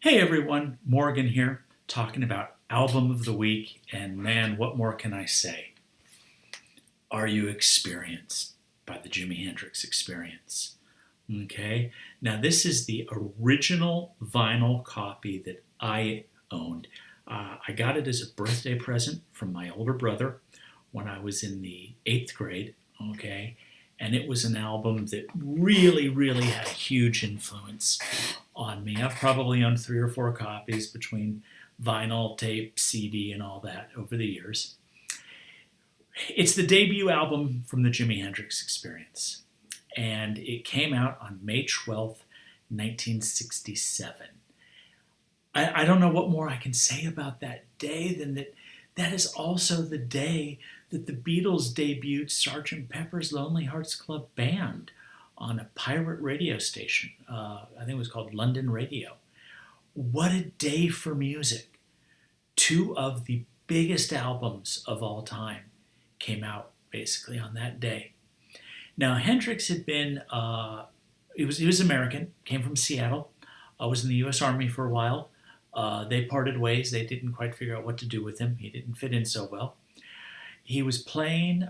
Hey everyone, Morgan here, talking about Album of the Week, and man, what more can I say? Are You Experienced by the Jimi Hendrix Experience. Okay, now this is the original vinyl copy that I owned. I got it as a birthday present from my older brother when I was in the 8th grade, okay, and it was an album that really had a huge influence on me. I've probably owned 3 or 4 copies between vinyl, tape, CD, and all that over the years. It's the debut album from the Jimi Hendrix Experience, and it came out on May 12th, 1967. I don't know what more I can say about that day than that is also the day that the Beatles debuted Sgt. Pepper's Lonely Hearts Club Band on a pirate radio station. I think it was called London Radio. What a day for music. 2 of the biggest albums of all time came out basically on that day. Now, Hendrix had been, he was American, came from Seattle, was in the U.S. Army for a while. They parted ways. They didn't quite figure out what to do with him. He didn't fit in so well. He was playing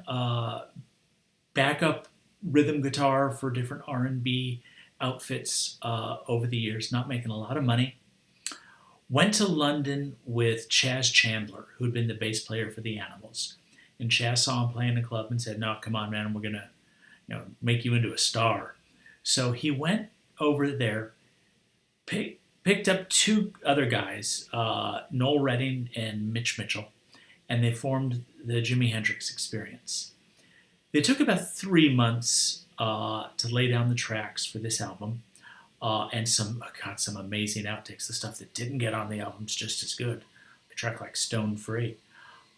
backup rhythm guitar for different R&B outfits over the years, not making a lot of money. Went to London with Chas Chandler, who'd been the bass player for the Animals. And Chas saw him playing the club and said, "No, come on, man, we're going to make you into a star." So he went over there, picked up 2 other guys, Noel Redding and Mitch Mitchell, and they formed the Jimi Hendrix Experience. They took about 3 months to lay down the tracks for this album, and some amazing outtakes. The stuff that didn't get on the album's just as good. A track like Stone Free.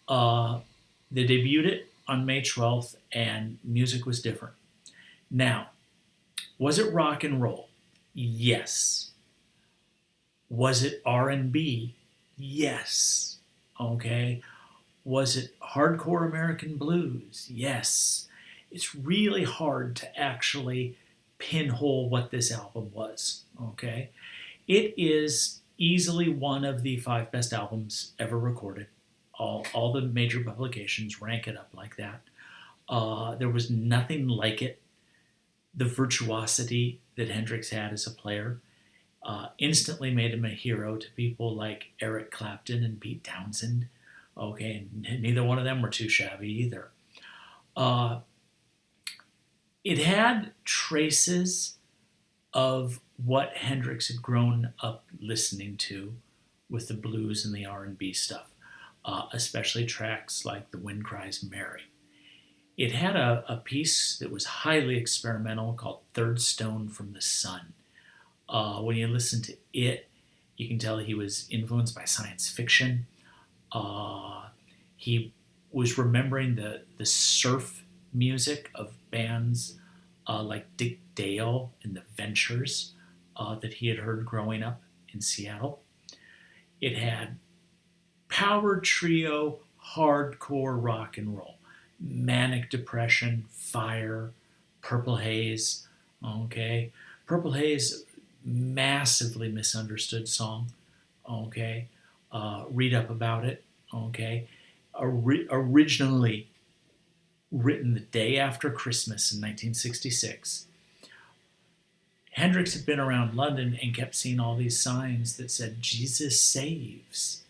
They debuted it on May 12th, and music was different. Now, was it rock and roll? Yes. Was it R&B? Yes. Okay. Was it hardcore American blues? Yes. It's really hard to actually pinhole what this album was. Okay. It is easily one of the 5 best albums ever recorded. All the major publications rank it up like that. There was nothing like it. The virtuosity that Hendrix had as a player instantly made him a hero to people like Eric Clapton and Pete Townsend. Okay, and neither one of them were too shabby either. It had traces of what Hendrix had grown up listening to with the blues and the R&B stuff, especially tracks like The Wind Cries Mary. It had a piece that was highly experimental called Third Stone from the Sun. When you listen to it, you can tell he was influenced by science fiction. He was remembering the surf music of bands like Dick Dale and the Ventures that he had heard growing up in Seattle. It had power trio, hardcore rock and roll, manic depression, Fire, Purple Haze. Okay, Purple Haze, massively misunderstood song. Okay, read up about it. Okay, originally written the day after Christmas in 1966. Hendrix had been around London and kept seeing all these signs that said Jesus saves,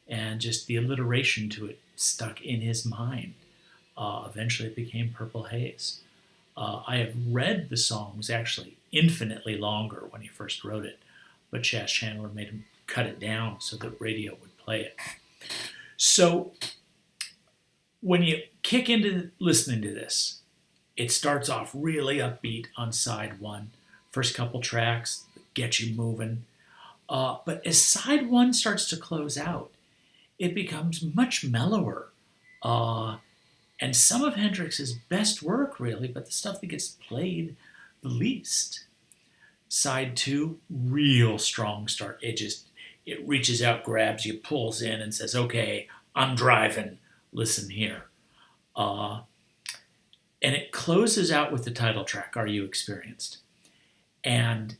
and just the alliteration to it stuck in his mind. Eventually it became Purple Haze. I have read the song was actually infinitely longer when he first wrote it, but Chas Chandler made him cut it down so that radio would play it. So when you kick into listening to this, it starts off really upbeat on side 1. First couple tracks get you moving. But as side 1 starts to close out, it becomes much mellower. And some of Hendrix's best work, really, but the stuff that gets played the least. Side 2, real strong start. It reaches out, grabs you, pulls in, and says, "Okay, I'm driving. Listen here." And it closes out with the title track, "Are You Experienced?" And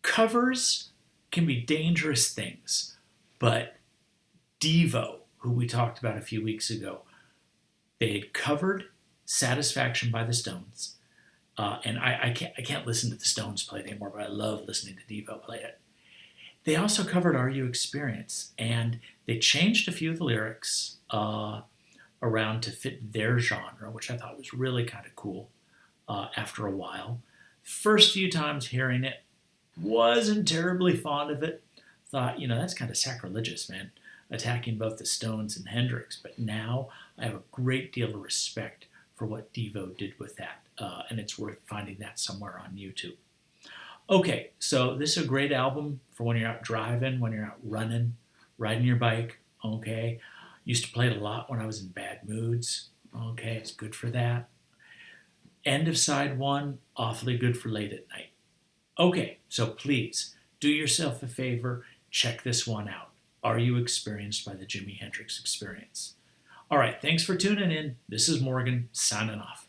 covers can be dangerous things. But Devo, who we talked about a few weeks ago, they had covered Satisfaction by the Stones. And I can't listen to the Stones play it anymore, but I love listening to Devo play it. They also covered Are You Experienced, and they changed a few of the lyrics around to fit their genre, which I thought was really kind of cool after a while. First few times hearing it, wasn't terribly fond of it. Thought, that's kind of sacrilegious, man, attacking both the Stones and Hendrix. But now I have a great deal of respect for what Devo did with that, and it's worth finding that somewhere on YouTube. Okay, so this is a great album for when you're out driving, when you're out running, riding your bike. Okay, used to play it a lot when I was in bad moods. Okay, it's good for that. End of side one, awfully good for late at night. Okay, so please do yourself a favor, check this one out. Are You Experienced by the Jimi Hendrix Experience? All right, thanks for tuning in. This is Morgan signing off.